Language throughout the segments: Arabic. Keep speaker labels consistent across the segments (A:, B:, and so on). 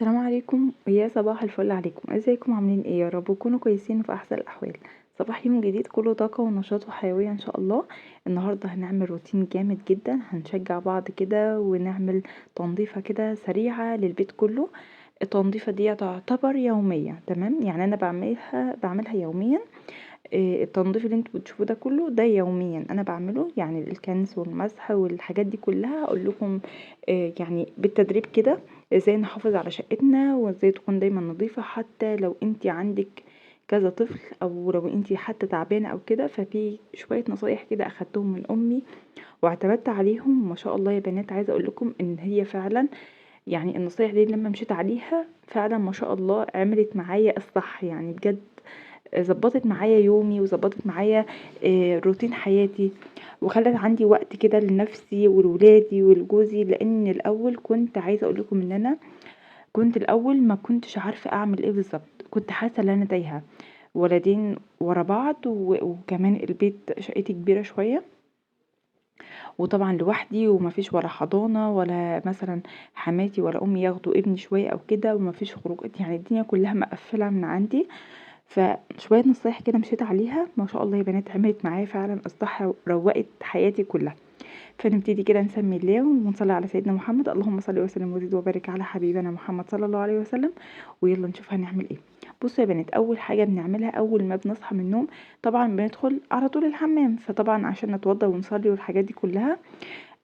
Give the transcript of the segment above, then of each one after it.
A: السلام عليكم ويا صباح الفل عليكم، ازيكم عاملين ايه؟ يا رب تكونوا كويسين في احسن الاحوال. صباح يوم جديد كله طاقه ونشاط وحيويه ان شاء الله. النهارده هنعمل روتين جامد جدا، هنشجع بعض كده ونعمل تنظيفه كده سريعه للبيت كله. التنظيفه دي تعتبر يوميه، تمام؟ يعني انا بعملها يوميا. التنظيف اللي انتوا بتشوفوه ده كله ده يوميا انا بعمله، يعني الكنس والمسح والحاجات دي كلها اقول لكم. يعني بالتدريب كده ازاي نحافظ على شقتنا وازاي تكون دايما نظيفة، حتى لو انت عندك كذا طفل او لو انت حتى تعبانة او كده. ففي شوية نصايح كده اخدتهم من امي واعتمدت عليهم، ما شاء الله يا بنات. عايزة اقول لكم ان هي فعلا يعني النصايح دي لما مشيت عليها فعلا ما شاء الله عملت معايا الصح، يعني بجد ضبطت معايا يومي وضبطت معايا روتين حياتي، وخلت عندي وقت كده لنفسي ولولادي ولجوزي. لان الاول كنت عايزه اقول لكم ان انا كنت الاول ما كنتش عارفه اعمل ايه بالظبط، كنت حاسه ان انا تايهه. ولدين ورا بعض وكمان البيت شقتي كبيره شويه، وطبعا لوحدي ومفيش ولا حضانه ولا مثلا حماتي ولا امي ياخدوا ابني شويه او كده، ومفيش خروجات، يعني الدنيا كلها مقفله من عندي. فشوية نصايح كده مشيت عليها ما شاء الله يا بنات عملت معايا فعلا اصلاح، روقت حياتي كلها. فنبتدي كده نسمي الله ونصلي على سيدنا محمد، اللهم صل وسلم وزد وبارك على حبيبنا محمد صلى الله عليه وسلم. ويلا نشوف هنعمل ايه. بصوا يا بنات، اول حاجه بنعملها اول ما بنصحى من النوم طبعا بندخل على طول الحمام، فطبعا عشان نتوضى ونصلي والحاجات دي كلها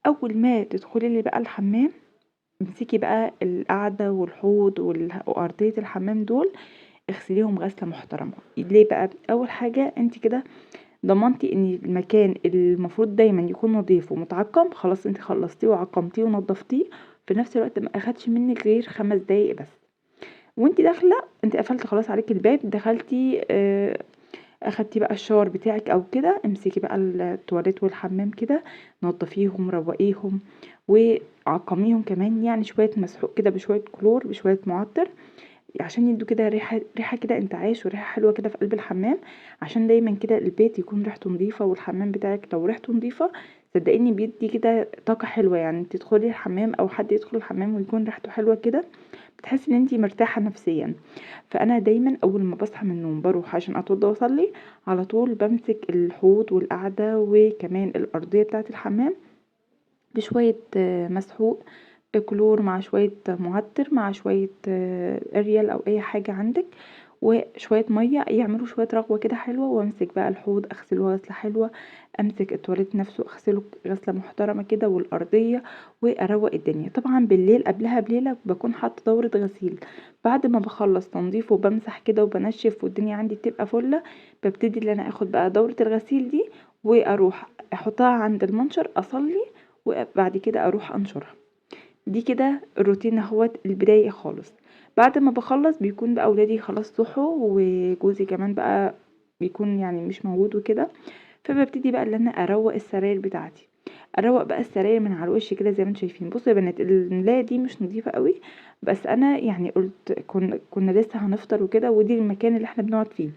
A: اول ما تدخلي لي بقى الحمام امسكي بقى القعده والحوض وارضيه الحمام دول، اغسليهم غسله محترمه. ليه بقى؟ اول حاجه انت كده ضمنتي ان المكان المفروض دايما يكون نظيف ومتعقم، خلاص انت خلصتيه وعقمتيه ونضفتيه في نفس الوقت، ما اخدش منك غير 5 دقايق بس. وانت داخله انت قفلت خلاص عليكي الباب، دخلتي اخدتي بقى الشاور بتاعك او كده، امسكي بقى التواليت والحمام كده، نضفيهم روقيهم وعقميهم كمان، يعني شويه مسحوق كده بشويه كلور بشويه معطر عشان يدوا كده ريحة كده انتعاش وريحة حلوة كده في قلب الحمام، عشان دايما كده البيت يكون ريحته نظيفة، والحمام بتاعك لو ريحته نظيفة صدقيني بيدي كده طاقة حلوة. يعني تدخلي الحمام او حد يدخل الحمام ويكون ريحته حلوة كده بتحسي ان انتي مرتاحة نفسيا. فانا دايما اول ما بصحى من النوم بروح عشان اتوضى واصلي، على طول بمسك الحوض والقعدة وكمان الارضية بتاعة الحمام بشوية مسحوق كلور مع شوية معطر مع شوية اريال او اي حاجة عندك وشوية مية يعملوا شوية رغوة كده حلوة، وامسك بقى الحوض اغسله غسلة حلوة، امسك التواليت نفسه اغسله غسلة محترمة كده والارضية، واروق الدنيا. طبعا بالليل قبلها بليلة بكون حاطة دورة غسيل، بعد ما بخلص تنظيف وبمسح كده وبنشف والدنيا عندي بتبقى فلة، ببتدي ان انا اخد بقى دورة الغسيل دي واروح احطها عند المنشر اصلي، وبعد كده اروح انشرها. دي كده الروتين اهوت البداية خالص. بعد ما بخلص بيكون بقى اولادي خلاص صحوا وجوزي كمان بقى بيكون يعني مش موجود وكده، فببتدي بقى ان انا اروق السراير بتاعتي، اروق بقى السراير من على الوش كده زي ما انتم شايفين. بصوا يا بنات الملاية دي مش نظيفة قوي، بس انا يعني قلت كنا لسه هنفطر وكده ودي المكان اللي احنا بنقعد فيه،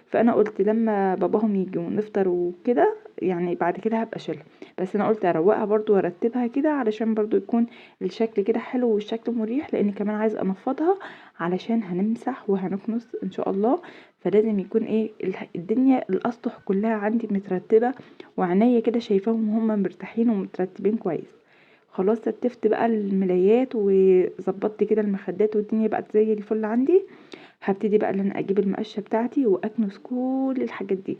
A: فانا قلت لما باباهم يجي ونفطر وكده يعني بعد كده هبقى اشيلها، بس انا قلت اروقها برضو وارتبها كده علشان برضو يكون الشكل كده حلو والشكل مريح، لان كمان عايز انفضها علشان هنمسح وهنكنس ان شاء الله. فلازم يكون ايه الدنيا الاسطح كلها عندي مترتبه وعينيا كده شايفاهم وهم مرتاحين ومترتبين كويس. خلاص رتبت بقى الملايات وظبطت كده المخدات والدنيا بقت زي الفل عندي، هبتدي بقى ان انا اجيب المقشه بتاعتي واكنس كل الحاجات دي،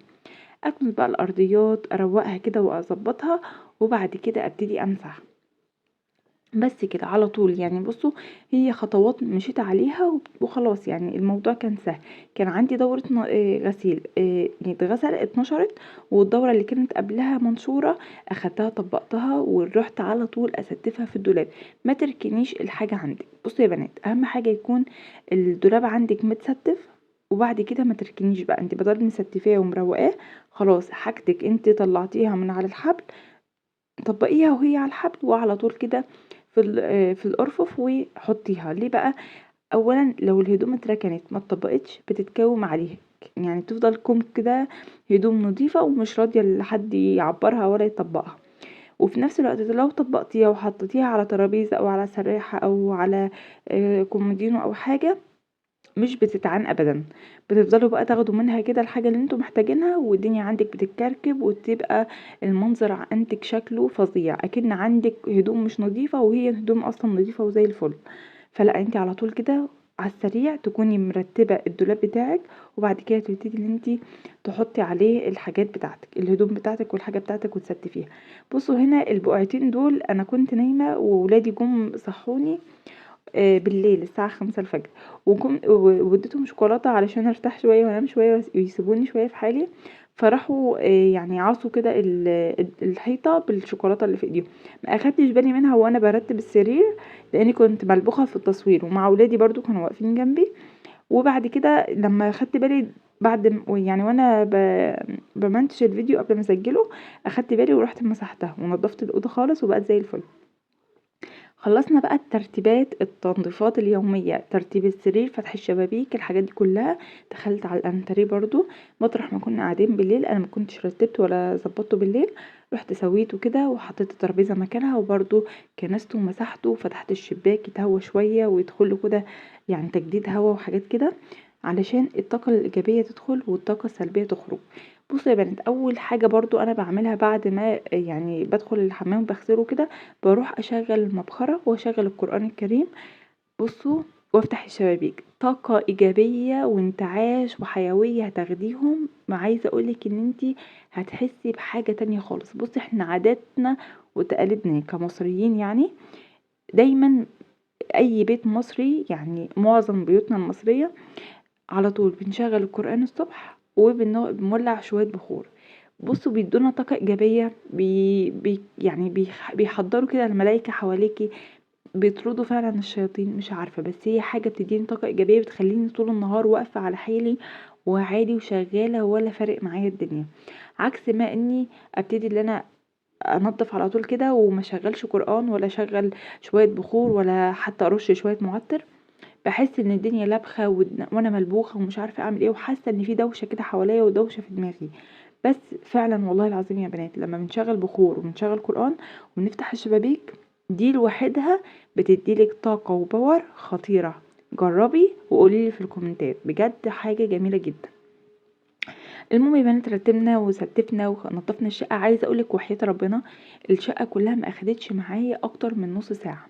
A: اكنس بقى الارضيات اروقها كده واظبطها، وبعد كده ابتدي امسح. بس كده على طول. يعني بصوا هي خطوات مشيت عليها وخلاص، يعني الموضوع كان سهل. كان عندي دورة غسيل يعني اتغسل اتنشرت، والدورة اللي كانت قبلها منشورة اخدتها طبقتها ورحت على طول استفها في الدولاب. ما تركنيش الحاجة عندك. بصوا يا بنات اهم حاجة يكون الدولاب عندك متستف، وبعد كده ما تركنيش بقى انت بدل مستفاه ومروقاه، خلاص حاجتك انت طلعتيها من على الحبل طبقيها وهي على الحبل وعلى طول كده في الأرفف وحطيها. ليه بقى؟ أولا لو الهدوم اتركنت ما اتطبقتش بتتكوم عليها، يعني تفضل كوم كده هدوم نظيفة ومش راضية لحد يعبرها ولا يطبقها. وفي نفس الوقت لو طبقتيها وحطيتيها على ترابيزه او على سراحه او على كومودينو او حاجه مش بتتعان ابدا. بتفضلوا بقى تاخدوا منها كده الحاجه اللي انتوا محتاجينها، والدنيا عندك بتتكركب، وتبقى المنظر عندك شكله فظيع، اكن عندك هدوم مش نظيفه وهي هدوم اصلا نظيفه وزي الفل. فلا انت على طول كده على السريع تكوني مرتبه الدولاب بتاعك، وبعد كده تبتدي ان انت تحطي عليه الحاجات بتاعتك، الهدوم بتاعتك والحاجه بتاعتك وتستفيها. بصوا هنا البقعتين دول انا كنت نايمه وولادي جم صحوني بالليل الساعة 5 الفجر، واديتهم شوكولاتة علشان ارتاح شوية وانام شوية ويسيبوني شوية في حالي. فراحوا يعني عصوا كده الحيطة بالشوكولاتة اللي في ايديهم. ما اخدتش بالي منها وانا برتب السرير، لاني كنت ملبوخة في التصوير ومع ولادي برضو كانوا واقفين جنبي. وبعد كده لما اخدت بالي بعد يعني وانا بمنتج الفيديو قبل ما اسجله، اخدت بالي ورحت مسحتها ونضفت الاوضه خالص وبقت زي الفل. خلصنا بقى الترتيبات التنظيفات اليومية، ترتيب السرير، فتح الشبابيك، الحاجات دي كلها. دخلت على الانتريه برضو مطرح ما كنا قاعدين بالليل، انا ما كنتش رتبت ولا ظبطته بالليل، رحت سويته كده وحطيت الترابيزه مكانها، وبرضو كنسته ومسحته وفتحت الشباك يتهوى شويه ويدخله كده يعني تجديد هوا وحاجات كده، علشان الطاقه الايجابيه تدخل والطاقه السلبيه تخرج. بصوا يا بنات، اول حاجه برضو انا بعملها بعد ما يعني بدخل الحمام بغسله كده، باروح اشغل المبخرة واشغل القرآن الكريم. بصوا، وافتح الشبابيك، طاقة ايجابية وانتعاش وحيوية هتاخديهم، ما عايزة اقولك ان انتي هتحسي بحاجة تانية خالص. بصي احنا عاداتنا وتقاليدنا كمصريين يعني دايما اي بيت مصري، يعني معظم بيوتنا المصرية على طول بنشغل القرآن الصبح وبنولع شوية بخور. بصوا بيدونا طاقة إيجابية، يعني بيحضروا كده الملايكة حواليكي، بيطردوا فعلا الشياطين، مش عارفة بس هي حاجة بتديني طاقة إيجابية بتخليني طول النهار واقفة على حيلي وعادي وشغالة ولا فارق معايا الدنيا. عكس ما اني ابتدي ان انا انضف على طول كده وما شغلش قرآن ولا شغل شوية بخور ولا حتى ارش شوية معطر، باحس ان الدنيا لابخة وانا ملبوخة ومش عارفة اعمل ايه، وحاسة ان في دوشة كده حواليا ودوشة في دماغي. بس فعلا والله العظيم يا بنات لما بنشغل بخور وبنشغل قرآن ونفتح الشبابيك، دي لوحدها بتديلك طاقة وباور خطيرة. جربي وقوليلي في الكومنتات، بجد حاجة جميلة جدا. المهم يا بنات رتبنا وستفنا ونضفنا الشقة، عايزة اقولك وحياة ربنا الشقة كلها ما اخدتش معايا اكتر من نص ساعة،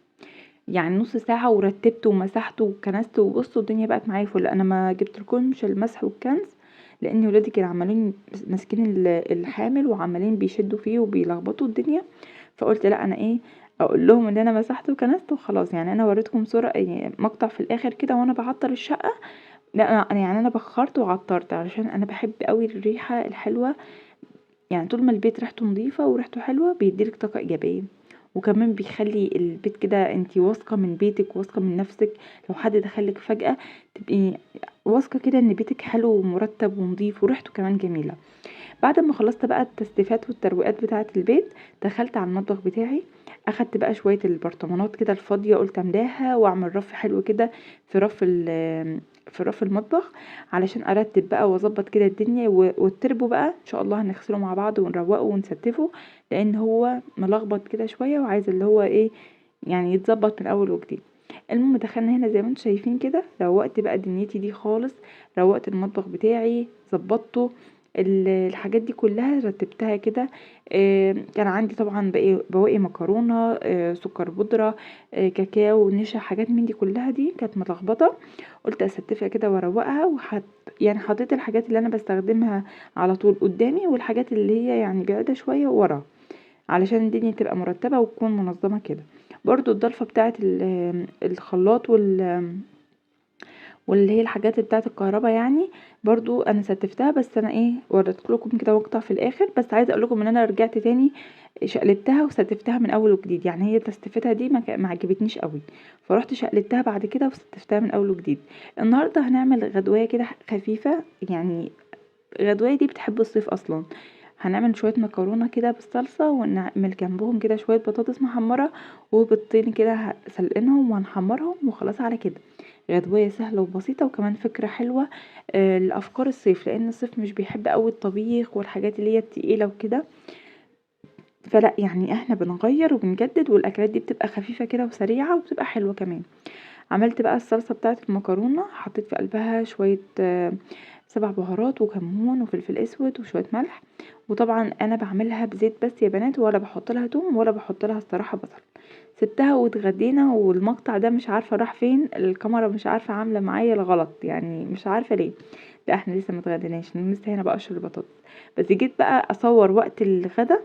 A: يعني نص ساعة ورتبت ومسحت وكنست، وبصوا الدنيا بقت معايا فل. انا ما جبتلكمش المسح والكنس لان ولادي كانوا عمالين ماسكين الحامل وعمالين بيشدوا فيه وبيلخبطوا الدنيا، فقلت لا انا ايه اقول لهم ان انا مسحت وكنست وخلاص. يعني انا وريتكم صورة يعني مقطع في الاخر كده وانا بعطر الشقة. لا يعني انا بخرت وعطرت علشان انا بحب قوي الريحة الحلوة، يعني طول ما البيت ريحته نظيفة وريحته حلوة بيديلك طاقة ايجابية، وكمان بيخلي البيت كده انتي واثقة من بيتك واثقة من نفسك. لو حد دخلك فجأة تبقي واثقة كده ان بيتك حلو ومرتب ونظيف وريحته كمان جميلة. بعد ما خلصت بقى التستيفات والترويقات بتاعة البيت، دخلت على المطبخ بتاعي، اخدت بقى شوية البرطمانات كده الفاضية قلت املاها واعمل رف حلو كده في رف المطبخ، علشان ارتب بقى واظبط كده الدنيا. والتربو بقى ان شاء الله هنغسله مع بعض ونروقه ونستفه، لان هو ملخبط كده شوية وعايز اللي هو ايه يعني يتظبط من اول وجديد. المهم دخلنا هنا زي ما انتم شايفين كده، روقت بقى دنيتي دي خالص، روقت المطبخ بتاعي ظبطته، الحاجات دي كلها رتبتها كده. كان عندي طبعا بواقي مكرونه، سكر بودره، كاكاو نشا، حاجات من دي كلها دي كانت ملخبطه، قلت استفها كده واروقها يعني حطيت الحاجات اللي انا بستخدمها على طول قدامي، والحاجات اللي هي يعني بعيده شويه ورا، علشان الدنيا تبقى مرتبه وتكون منظمه كده. برضو الضلفه بتاعه الخلاط واللي هي الحاجات بتاعه الكهرباء يعني برضو انا ستفتها، بس انا ايه وريت لكم كده مقطع في الاخر، بس عايزه اقول لكم ان انا رجعت تاني شقلبتها وستفتها من اول وجديد، يعني هي تستفتها دي ما عجبتنيش قوي، فرحت شقلبتها بعد كده وستفتها من اول وجديد. النهارده هنعمل غدوه كده خفيفه، يعني غدوه دي بتحب الصيف اصلا. هنعمل شويه مكرونه كده بالصلصه ونعمل جنبهم كده شويه بطاطس محمره وبيضتين كده سلقينهم وهنحمرهم وخلاص على كده. غدوية سهلة وبسيطة وكمان فكرة حلوة لأفكار الصيف، لأن الصيف مش بيحب قوي الطبيخ والحاجات اللي هي التقيلة وكده. فلا يعني احنا بنغير وبنجدد، والاكلات دي بتبقى خفيفة كده وسريعة وبتبقى حلوة كمان. عملت بقى الصلصة بتاعة المكرونة، حطيت في قلبها شوية 7 بهارات وكمون وفلفل اسود وشوية ملح. وطبعا انا بعملها بزيت بس يا بنات، ولا بحط لها توم ولا بحط لها الصراحة بصل. سبتها واتغدينا، والمقطع ده مش عارفة راح فين، الكاميرا مش عارفة عاملة معايا الغلط يعني، مش عارفة ليه. لا احنا لسه متغديناش، انا لسه هنا بقشر البطاطس. بس جيت بقى اصور وقت الغدا،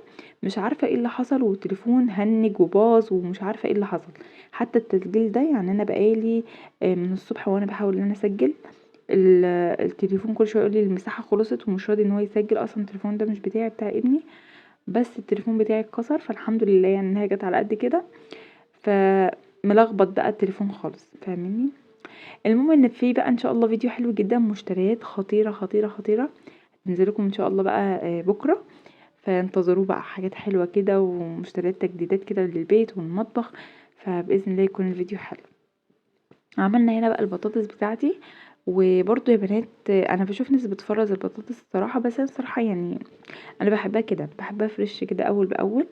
A: مش عارفة ايه اللي حصل، والتليفون هنج وباظ ومش عارفة ايه اللي حصل. حتى التسجيل ده يعني انا بقالي من الصبح وانا بحاول ان انا اسجل، التليفون كل شويه يقول لي المساحه خلصت ومش راضي ان هو يسجل. اصلا التليفون ده مش بتاعي، بتاع ابني، بس التليفون بتاعي اتكسر، فالحمد لله يعني انها جت على قد كده. فملخبط بقى التليفون خالص، فاهميني. المهم ان في بقى ان شاء الله فيديو حلو جدا، مشتريات خطيره خطيره خطيره هتنزل لكم ان شاء الله بقى بكره. فانتظروا بقى حاجات حلوه كده، ومشتريات تجديدات كده للبيت والمطبخ. فباذن الله يكون الفيديو حلو. عملنا هنا بقى البطاطس بتاعتي. وبرضو يا بنات انا بشوف ناس بتفرز البطاطس الصراحه، بس انا الصراحه يعني انا بحبها كده، بحبها فريش كده اول باول.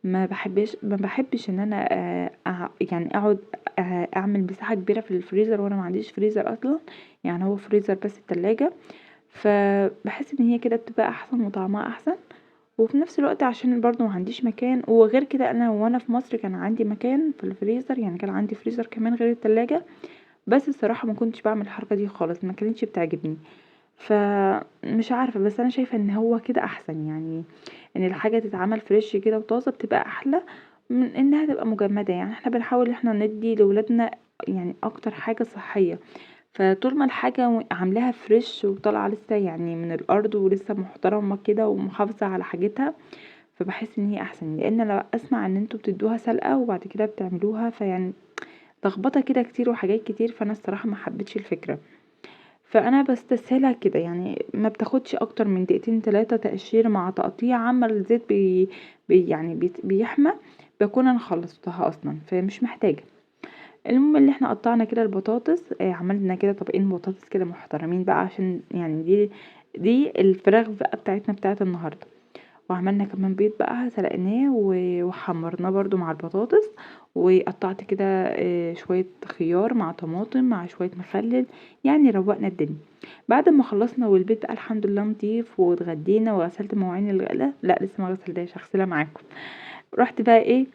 A: ما بحبش ان انا يعني اقعد اعمل مساحه كبيره في الفريزر، وانا ما عنديش فريزر اصلا. يعني هو فريزر بس التلاجة. فبحس ان هي كده بتبقى احسن وطعمها احسن. وفي نفس الوقت عشان برضو ما عنديش مكان، وغير كده انا وانا في مصر كان عندي مكان في الفريزر، يعني كان عندي فريزر كمان غير التلاجة. بس الصراحة ما كنتش باعمل الحركة دي خالص، ما كانتش بتعجبني. فمش عارفة، بس انا شايفة ان هو كده احسن يعني، ان الحاجة تتعمل فريش كده وطازة بتبقى احلى من انها تبقى مجمدة. يعني احنا بنحاول احنا ندي لولادنا يعني اكتر حاجة صحية. فطول ما الحاجة عاملاها فريش وطالعة لسه يعني من الارض ولسه محترمة كده ومحافظة على حاجتها، فبحس ان هي احسن. لان انا اسمع ان انتوا بتدوها سلقة وبعد كده بتعملوها، فيعني لخبطة كده كتير وحاجات كتير، فانا الصراحة ما حبيتش الفكرة. فانا بستسهلها كده، يعني ما بتاخدش اكتر من دقيقتين 3 تقشير مع تقطيع، عما الزيت يعني بيحمى، بكون انا خلصتها اصلا فمش محتاجة. المهم اللي احنا قطعنا كده البطاطس، عملنا كده طبقين بطاطس كده محترمين بقى، عشان يعني دي الفراخ بقى بتاعتنا بتاعت النهارده. وعملنا كمان بيض بقى سلقناه وحمرناه برضو مع البطاطس. وقطعت كده شوية خيار مع طماطم مع شوية مخلل، يعني روقنا الدنيا. بعد ما خلصنا والبيت بقى الحمد لله نضيف واتغدينا وغسلت مواعين الغلا، لا لسه ما غسلتهاش، هغسلها معاكم. رحت بقى ايه،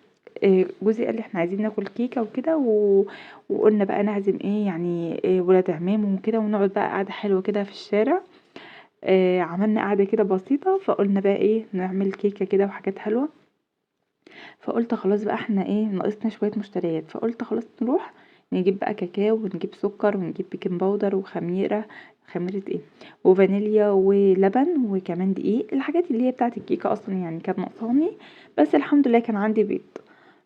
A: جوزي قال لي احنا عايزين ناكل كيكه وكده وقلنا بقى نعزم ايه يعني ولاد عمام وكده، ونقعد بقى قعده حلوه كده في الشارع. عملنا قعدة كده بسيطة، فقلنا بقى ايه نعمل كيكة كده وحاجات حلوة. فقلت خلاص بقى احنا ايه ناقصنا شوية مشتريات، فقلت خلاص نروح نجيب بقى كاكاو ونجيب سكر ونجيب بيكنج باودر وخميرة، خميرة ايه، وفانيليا ولبن وكمان دقيق، الحاجات اللي هي بتاعت الكيكة اصلا يعني كانت ناقصاني. بس الحمد لله كان عندي بيض.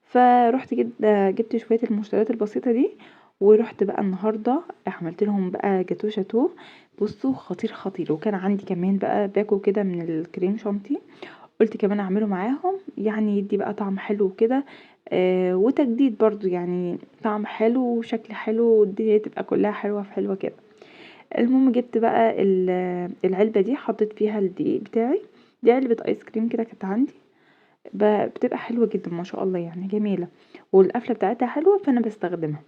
A: فرحت جبت شوية المشتريات البسيطة دي. ورحت بقى النهاردة عملت لهم بقى جاتو شاتو. بصوا خطير خطير. وكان عندي كمان بقى باكو كده من الكريم شانتيه، قلت كمان اعمله معاهم يعني يدي بقى طعم حلو كده. وتجديد برضو يعني طعم حلو وشكل حلو والدنيا تبقى كلها حلوة في حلوة كده. المهم جبت بقى العلبة دي، حطيت فيها الدقيق بتاعي. دي علبة ايس كريم كده كانت عندي، بتبقى حلوة جدا ما شاء الله يعني جميلة، والقفلة بتاعتها حلوة فانا بستخدمها.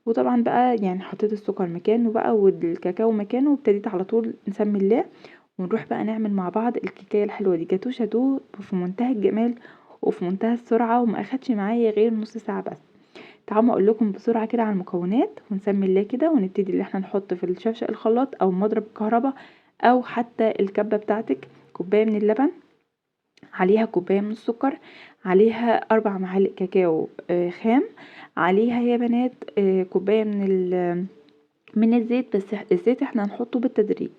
A: وطبعا بقى يعني حطيت السكر مكانه بقى والكاكاو مكانه، وابتديت على طول نسمي الله ونروح بقى نعمل مع بعض الكيكايه الحلوه دي. جاتوه شاتوه في منتهى الجمال وفي منتهى السرعه، وما اخدش معايا غير نص ساعه بس. تعالوا اقول لكم بسرعه كده على المكونات ونسمي الله كده، ونبتدي اللي احنا نحط في الشفشق الخلاط او مضرب الكهرباء او حتى الكبه بتاعتك كوبايه من اللبن، عليها كوباية من السكر، عليها 4 معالق كاكاو خام، عليها يا بنات كوباية من الزيت. بس الزيت احنا هنحطه بالتدريج.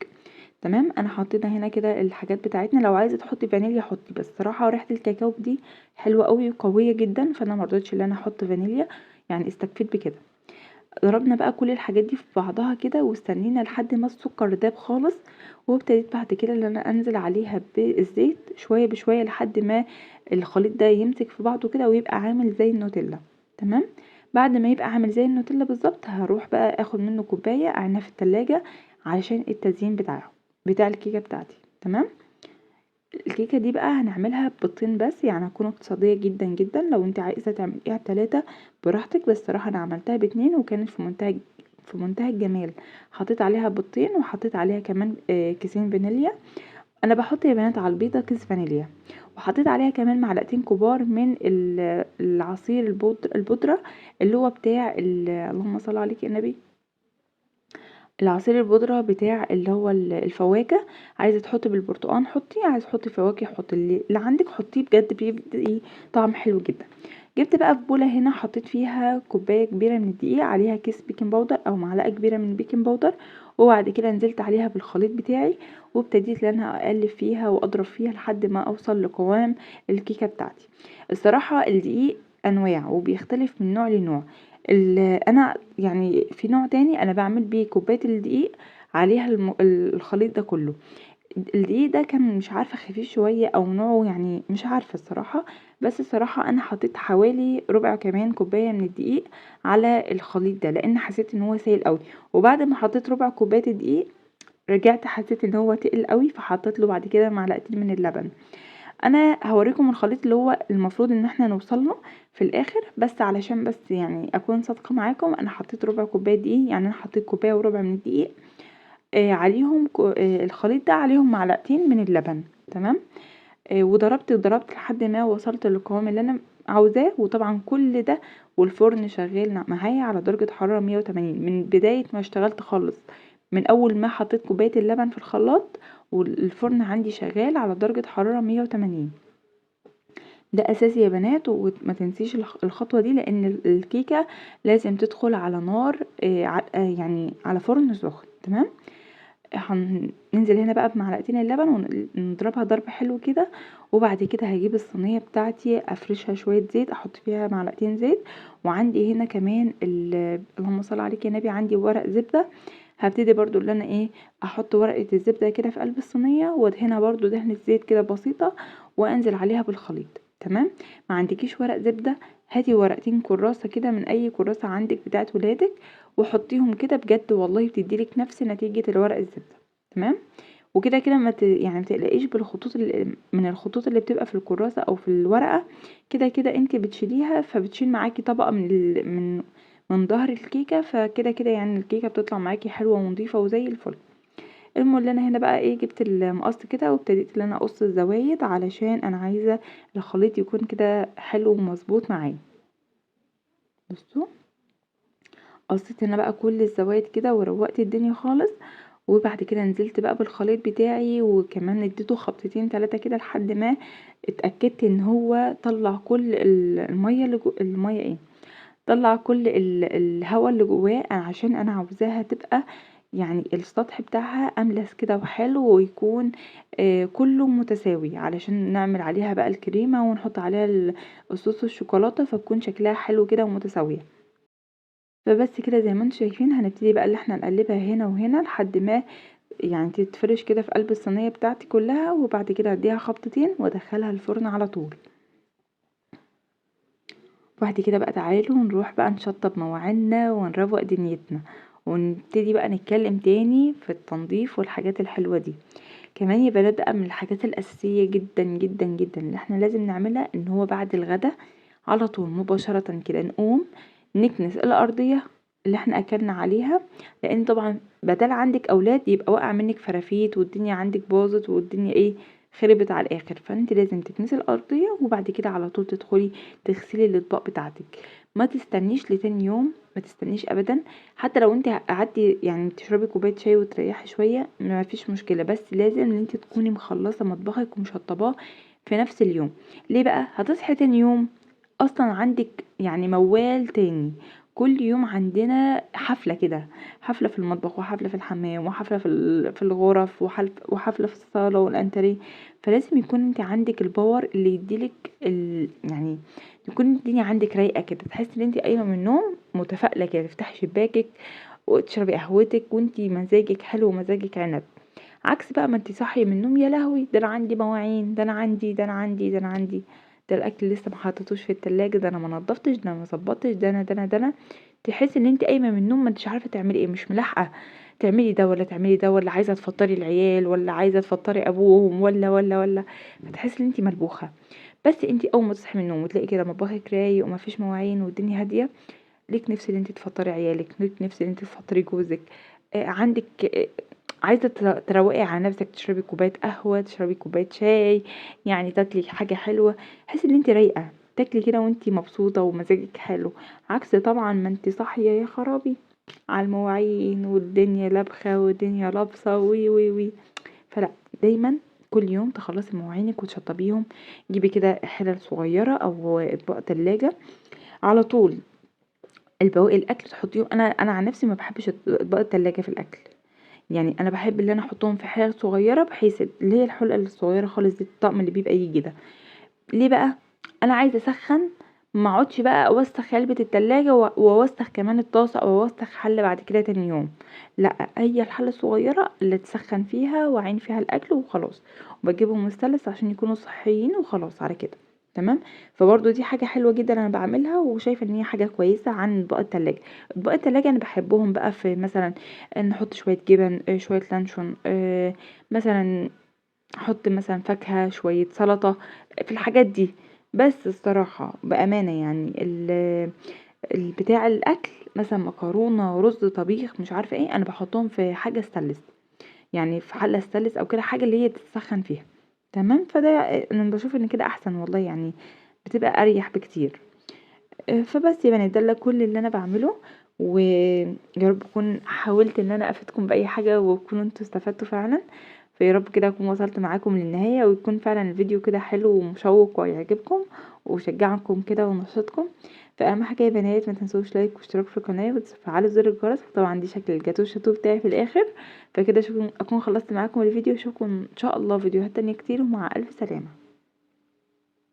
A: تمام. انا حطينا هنا كده الحاجات بتاعتنا، لو عايزه تحطي فانيليا حطي، بس صراحه ريحه الكاكاو دي حلوه قوي وقويه جدا، فانا مرضتش ان انا احط فانيليا، يعني استكفيت بكده. ضربنا بقى كل الحاجات دي في بعضها كده واستنينا لحد ما السكر داب خالص. وابتديت بعد كده ان انا انزل عليها بالزيت شويه بشويه لحد ما الخليط ده يمسك في بعضه كده ويبقى عامل زي النوتيلا. تمام. بعد ما يبقى عامل زي النوتيلا بالظبط، هروح بقى اخد منه كوبايه اعينها في التلاجة علشان التزيين بتاع الكيكه بتاعتي. تمام. الكيكه دي بقى هنعملها ببيضتين بس، يعني هتكون اقتصاديه جدا جدا. لو انت عايزه تعمليها ب3 براحتك، بس صراحه انا عملتها ب2 وكانت في منتهى الجمال. حطيت عليها بيضتين وحطيت عليها كمان كيسين فانيليا. انا بحط يا بنات على البيضه كيس فانيليا، وحطيت عليها كمان معلقتين كبار من العصير البودره اللي هو بتاع اللهم صل عليك يا النبي، العصير البودرة بتاع اللي هو الفواكه. عايزة تحطي بالبرتقال حطي، عايزة تحطي فواكه حطي، اللي عندك حطيه، بجد بيدي طعم حلو جدا. جبت بقى في بولة هنا، حطيت فيها كوباية كبيرة من الدقيق، عليها كيس بيكنج باودر او معلقة كبيرة من البيكنج باودر، وبعد كده نزلت عليها بالخليط بتاعي، وابتديت ان انا اقلب فيها واضرب فيها لحد ما اوصل لقوام الكيكة بتاعتي. الصراحة الدقيق انواع وبيختلف من نوع لنوع. انا يعني في نوع تاني انا بعمل بيه كوبايه الدقيق عليها الخليط ده كله. الدقيق ده كان مش عارفه خفيف شويه او نوعه، يعني مش عارفه الصراحه. بس الصراحه انا حطيت حوالي ربع كمان كوبايه من الدقيق على الخليط ده، لان حسيت ان هو سايل قوي. وبعد ما حطيت ربع كوبايه الدقيق رجعت حسيت ان هو تقل قوي، فحطيت له بعد كده معلقتين من اللبن. انا هوريكم الخليط اللي هو المفروض ان احنا نوصل له في الاخر، بس علشان بس يعني اكون صادقه معاكم، انا حطيت ربع كوبايه دقيق، يعني انا حطيت كوبايه وربع من الدقيق، عليهم الخليط ده عليهم معلقتين من اللبن. تمام. وضربت لحد ما وصلت للقوام اللي انا عاوزاه. وطبعا كل ده والفرن شغال معايا على درجه حراره 180 من بدايه ما اشتغلت خالص، من اول ما حطيت كوبايه اللبن في الخلاط والفرن عندي شغال على درجه حراره 180. ده اساسي يا بنات، وما تنسيش الخطوه دي، لان الكيكه لازم تدخل على نار يعني على فرن سخن. تمام. هننزل هنا بقى بمعلقتين اللبن ونضربها ضرب حلو كده. وبعد كده هجيب الصينيه بتاعتي افرشها شويه زيت، احط فيها معلقتين زيت. وعندي هنا كمان اللهم صل عليك يا نبي، عندي ورق زبده. هبتدي برضو اللي انا احط ورقه الزبده كده في قلب الصينيه، وادهنها برضو دهنه زيت كده بسيطه، وانزل عليها بالخليط. تمام. ما عندكيش ورق زبده، هاتي ورقتين كراسه كده من اي كراسه عندك بتاعت ولادك، وحطيهم كده، بجد والله بتديلك نفس نتيجه الورق الزبده. تمام. وكده كده يعني متقلقيش بالخطوط من الخطوط اللي بتبقى في الكراسه او في الورقه. كده كده انت بتشيليها، فبتشيل معاكي طبقه من ظهر الكيكه، فكده كده يعني الكيكه بتطلع معاكي حلوه ونظيفه وزي الفل. المهم اللي انا هنا بقى جبت المقص كده، وابتديت ان انا اقص الزوايد علشان انا عايزه الخليط يكون كده حلو ومظبوط معايا. بصوا، قصيت هنا بقى كل الزوايد كده وروقت الدنيا خالص. وبعد كده نزلت بقى بالخليط بتاعي، وكمان اديته خبطتين 3 كده لحد ما اتاكدت ان هو طلع كل الميه الميه طلع كل الهواء اللي جواه، عشان انا عاوزاها تبقى يعني السطح بتاعها املس كده وحلو، ويكون كله متساوي، علشان نعمل عليها بقى الكريمه ونحط عليها الصوص الشوكولاته، فتكون شكلها حلو كده ومتساويه. فبس كده زي ما انتم شايفين، هنبتدي بقى اللي احنا نقلبها هنا وهنا لحد ما يعني تتفرش كده في قلب الصينيه بتاعتي كلها. وبعد كده اديها خبطتين وادخلها الفرن على طول. وبعد كده بقى تعالوا نروح بقى نشطب مواعيننا ونروق دنيتنا، ونبتدي بقى نتكلم تاني في التنظيف والحاجات الحلوة دي. كمان يبقى ده بقى من الحاجات الأساسية جدا جدا جدا اللي احنا لازم نعملها، ان هو بعد الغدا على طول مباشرة كده نقوم نكنس الأرضية اللي احنا أكلنا عليها. لأن طبعا بدل عندك أولاد يبقى واقع منك فرافيت والدنيا عندك باظت والدنيا خربت على الآخر. فانت لازم تكنسي الأرضية، وبعد كده على طول تدخلي تغسلي الأطباق بتاعتك. ما تستنيش لتاني يوم، ما تستنيش أبدا. حتى لو انت قعدتي يعني تشربي كوبايه شاي وتريحي شويه ما فيش مشكله، بس لازم ان انت تكوني مخلصه مطبخك ومشطباه في نفس اليوم. ليه بقى؟ هتصحي تاني يوم اصلا عندك يعني موال تاني. كل يوم عندنا حفله كده، حفله في المطبخ وحفله في الحمام وحفله في الغرف وحفله في الصاله والانتريه. فلازم يكون انت عندك الباور اللي يديلك يعني يكون الدنيا عندك رايقه كده، تحسي ان انت قايمه من النوم متفائله كده، تفتحي شباكك وتشربي قهوتك وانتي مزاجك حلو ومزاجك عنب. عكس بقى ما انتي صاحيه من النوم، يا لهوي ده انا عندي مواعين، ده الاكل لسه ما حطيتوش في التلاجة، ده انا ما نضفتش، ده انا ما ظبطتش، ده انا تحسي ان انت قايمه من النوم ما انتش عارفه تعملي ايه، مش ملاحقه تعملي ده ولا تعملي ده، ولا عايزه تفطري العيال ولا عايزه تفطري ابوهم ولا فتحسي ان انت ملبوخه. بس انت اول ما تصحي من النوم وتلاقي كده مطبخك رايق ومفيش مواعين والدنيا هاديه، ليك نفس ان انت تفطري عيالك، ليك نفس ان انت تفطري جوزك، عندك عايزه تروقي على نفسك، تشربي كوبايه قهوه، تشربي كوبايه شاي، يعني تاكلي حاجه حلوه، تحسي ان انت رايقه، تاكلي كده وانت مبسوطه ومزاجك حلو. عكس طبعا ما انت صاحيه يا خرابي على المواعين والدنيا لابخه والدنيا لابسه وي وي وي. فلا، دايما كل يوم تخلصي مواعينك وتشطبيهم، جيبي كده حلل صغيره او اطباق تلاجة على طول، البواقي الاكل تحطيهم. انا عن نفسي ما بحبش اطباق التلاجة في الاكل، يعني انا بحب اللي انا احطهم في حلل صغيره، بحيث اللي هي الحلقه الصغيره خالص دي، الطقم اللي بيبقى يجي ده. ليه بقى؟ انا عايزه اسخن، ما اقعدش بقى اوسخ علبه التلاجة واوسخ كمان الطاسه او اوسخ حله بعد كده تاني يوم. لا، هي الحله الصغيره اللي تسخن فيها واعين فيها الاكل وخلاص، وبجيبهم مثلث عشان يكونوا صحيين وخلاص على كده. تمام. فبرضو دي حاجه حلوه جدا انا بعملها وشايفه ان هي حاجه كويسه عن اطباق التلاجة. اطباق التلاجة انا بحبهم بقى في مثلا نحط شويه جبن، شويه لانشون، مثلا احط مثلا فاكهة، شوية سلطة، في الحاجات دي. بس الصراحة بأمانة يعني بتاع الأكل مثلا مكرونة رز طبيخ مش عارفة ايه، انا بحطهم في حاجة استانلس، يعني في حلة استانلس او كده، حاجة اللي هي تتسخن فيها. تمام. فده انا بشوف ان كده احسن والله، يعني بتبقى اريح بكتير. فبس يا بنات، ده كل اللي انا بعمله، ويا رب اكون حاولت ان انا افيدكم باي حاجه وتكونوا انتوا استفدتوا فعلا. فيا رب كده اكون وصلت معاكم للنهايه، ويكون فعلا الفيديو كده حلو ومشوق ويعجبكم ويشجعكم كده ونشاطكم. فاهم حاجه يا بنات؟ ما تنسوش لايك واشتراك في القناه وتفعلوا زر الجرس، وطبعا دي شكل الجاتو الشاتو بتاعي في الاخر. فكده اكون خلصت معاكم الفيديو، اشوفكم ان شاء الله فيديوهات تانية كتير، ومع الف سلامه.